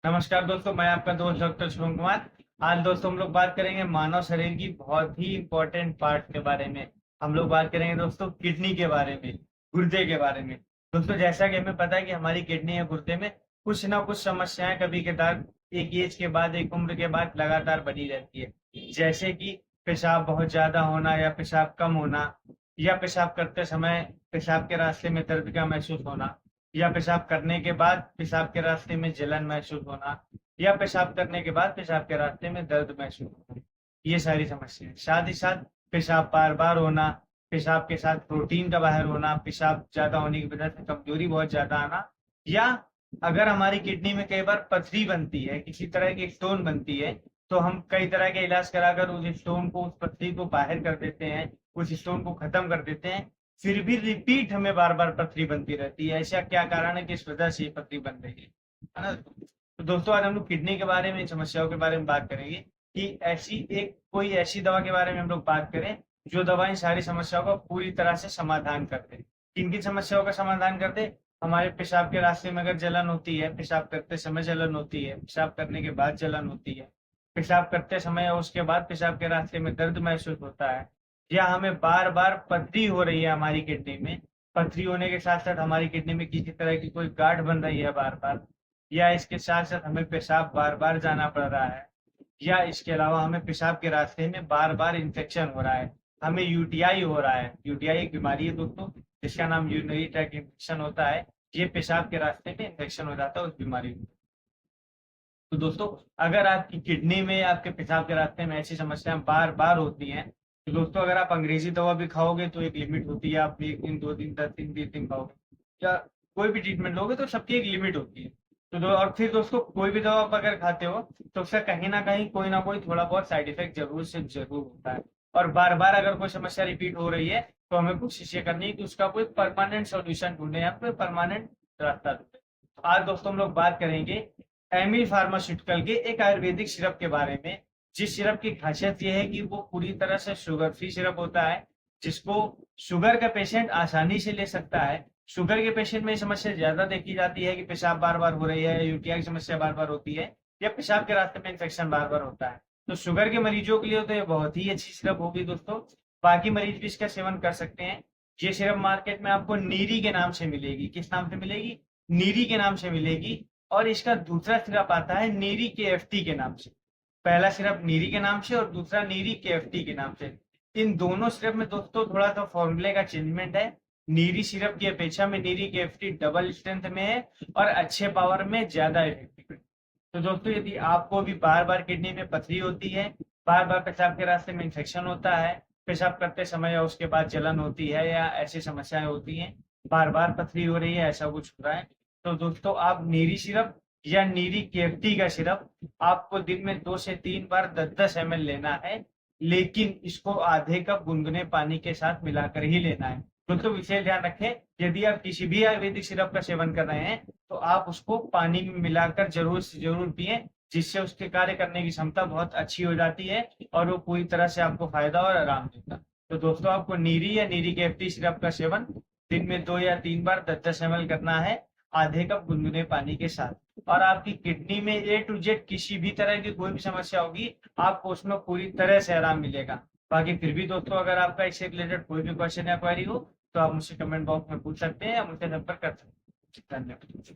नमस्कार दोस्तों, मैं आपका दोस्त डॉक्टर शुभम कुमार। आज दोस्तों हम लोग बात करेंगे मानव शरीर की बहुत ही इंपॉर्टेंट पार्ट के बारे में। हम लोग बात करेंगे दोस्तों किडनी के बारे में, गुर्दे के बारे में। दोस्तों जैसा कि हमें पता है कि हमारी किडनी या गुर्दे में कुछ ना कुछ समस्याएं कभी कदार एक एज के बाद, एक उम्र के बाद लगातार बनी रहती है। जैसे कि पेशाब बहुत ज्यादा होना या पेशाब कम होना, या पेशाब करते समय पेशाब के रास्ते में दर्द का महसूस होना, या पेशाब करने के बाद पेशाब के रास्ते में जलन महसूस होना, या पेशाब करने के बाद पेशाब के रास्ते में दर्द महसूस होना। ये सारी समस्याएं, साथ ही साथ पेशाब बार बार होना, पेशाब के साथ प्रोटीन का बाहर होना, पेशाब ज्यादा होने की वजह से कमजोरी बहुत ज्यादा आना, या अगर हमारी किडनी में कई बार पथरी बनती है, किसी तरह की स्टोन बनती है, तो हम कई तरह के इलाज कराकर उस स्टोन को, उस पथरी को बाहर कर देते हैं, उस स्टोन को खत्म कर देते हैं। फिर भी रिपीट हमें बार बार पथरी बनती रहती है। ऐसा क्या कारण है कि इस वजह से ये पथरी बन रही है ना? तो दोस्तों आज हम लोग किडनी के बारे में, समस्याओं के बारे में बात करेंगे कि कोई ऐसी दवा के बारे में हम लोग बात करें जो दवा इन सारी समस्याओं का पूरी तरह से समाधान कर दे। किन किन समस्याओं का समाधान कर दे? हमारे पेशाब के रास्ते में अगर जलन होती है, पेशाब करते समय जलन होती है, पेशाब करने के बाद जलन होती है, पेशाब करते समय और उसके बाद पेशाब के रास्ते में दर्द महसूस होता है, या हमें बार बार पथरी हो रही है हमारी किडनी में, पथरी होने के साथ साथ हमारी किडनी में किसी तरह की कोई गांठ बन रही है बार बार, या इसके साथ साथ हमें पेशाब बार बार जाना पड़ रहा है, या इसके अलावा हमें पेशाब के रास्ते में बार बार इन्फेक्शन हो रहा है, हमें यूटीआई हो रहा है। यूटीआई एक बीमारी है दोस्तों जिसका नाम यूरिनरी ट्रैक्ट इन्फेक्शन होता है। ये पेशाब के रास्ते में इन्फेक्शन हो जाता है उस बीमारी में। तो दोस्तों अगर आपकी किडनी में, आपके पेशाब के रास्ते में ऐसी समस्याएं बार बार होती हैं, तो दोस्तों अगर आप अंग्रेजी दवा भी खाओगे तो एक लिमिट होती है। आप 1 दिन, 2 दिन, 10 दिन, 20 दिन खाओगे, या कोई भी ट्रीटमेंट लोगे तो सबकी एक लिमिट होती है। और फिर दोस्तों कोई भी दवा आप अगर खाते हो तो उसका कहीं ना कहीं कोई ना कोई थोड़ा बहुत साइड इफेक्ट जरूर से जरूर होता है। और बार बार अगर कोई समस्या रिपीट हो रही है तो हमें कोशिश ये करनी है कि उसका कोई परमानेंट सोल्यूशन ढूंढे या कोई परमानेंट रास्ता ढूंढे। आज दोस्तों हम लोग बात करेंगे एमी फार्मास्यूटिकल के एक आयुर्वेदिक सिरप के बारे में, जिस सिरप की खासियत यह है कि वो पूरी तरह से शुगर फ्री सिरप होता है, जिसको शुगर का पेशेंट आसानी से ले सकता है। शुगर के पेशेंट में समस्या ज्यादा देखी जाती है कि पेशाब बार बार हो रही है, यूटीआई की समस्या बार बार होती है, या पेशाब के रास्ते में इन्फेक्शन बार बार होता है। तो शुगर के मरीजों के लिए तो ये बहुत ही अच्छी सिरप होगी दोस्तों। बाकी मरीज भी इसका सेवन कर सकते हैं। ये सिरप मार्केट में आपको नीरी के नाम से मिलेगी। किस नाम से मिलेगी? नीरी के नाम से मिलेगी। और इसका दूसरा सिरप आता है नीरी KFT के नाम से। पहला सिरप नीरी के नाम से और दूसरा नीरी KFT के नाम से। इन दोनों सिरप में दोस्तों थोड़ा सा फॉर्मूले का चेंजमेंट है। नीरी सिरप की अपेक्षा में नीरी KFT डबल स्ट्रेंथ में है और अच्छे पावर में ज्यादा इफेक्टिव है। तो दोस्तों यदि आपको भी बार बार किडनी में पथरी होती है, बार बार पेशाब के रास्ते में इन्फेक्शन होता है, पेशाब करते समय या उसके बाद जलन होती है, या ऐसी समस्याएं होती हैं, बार बार पथरी हो रही है, ऐसा कुछ हो रहा है, तो दोस्तों आप नीरी सिरप या नीरी KFT का सिरप आपको दिन में 2 से 3 बार 10-10 ml लेना है, लेकिन इसको आधे कप गुनगुने पानी के साथ मिलाकर ही लेना है। दोस्तों विशेष ध्यान रखें, यदि आप किसी भी आयुर्वेदिक सिरप का सेवन कर रहे हैं तो आप उसको पानी में मिलाकर जरूर से जरूर पिए, जिससे उसके कार्य करने की क्षमता बहुत अच्छी हो जाती है और वो पूरी तरह से आपको फायदा और आराम देता है। तो दोस्तों आपको नीरी या नीरी KFT सिरप का सेवन दिन में 2 या 3 बार 10-10 ml करना है, आधे कप गुनगुने पानी के साथ। और आपकी किडनी में A to Z किसी भी तरह की कोई भी समस्या होगी, आपको उसमें पूरी तरह से आराम मिलेगा। बाकी फिर भी दोस्तों अगर आपका इससे रिलेटेड कोई भी क्वेश्चन या क्वेरी हो तो आप मुझसे कमेंट बॉक्स में पूछ सकते हैं या मुझसे संपर्क कर सकते हैं। धन्यवाद।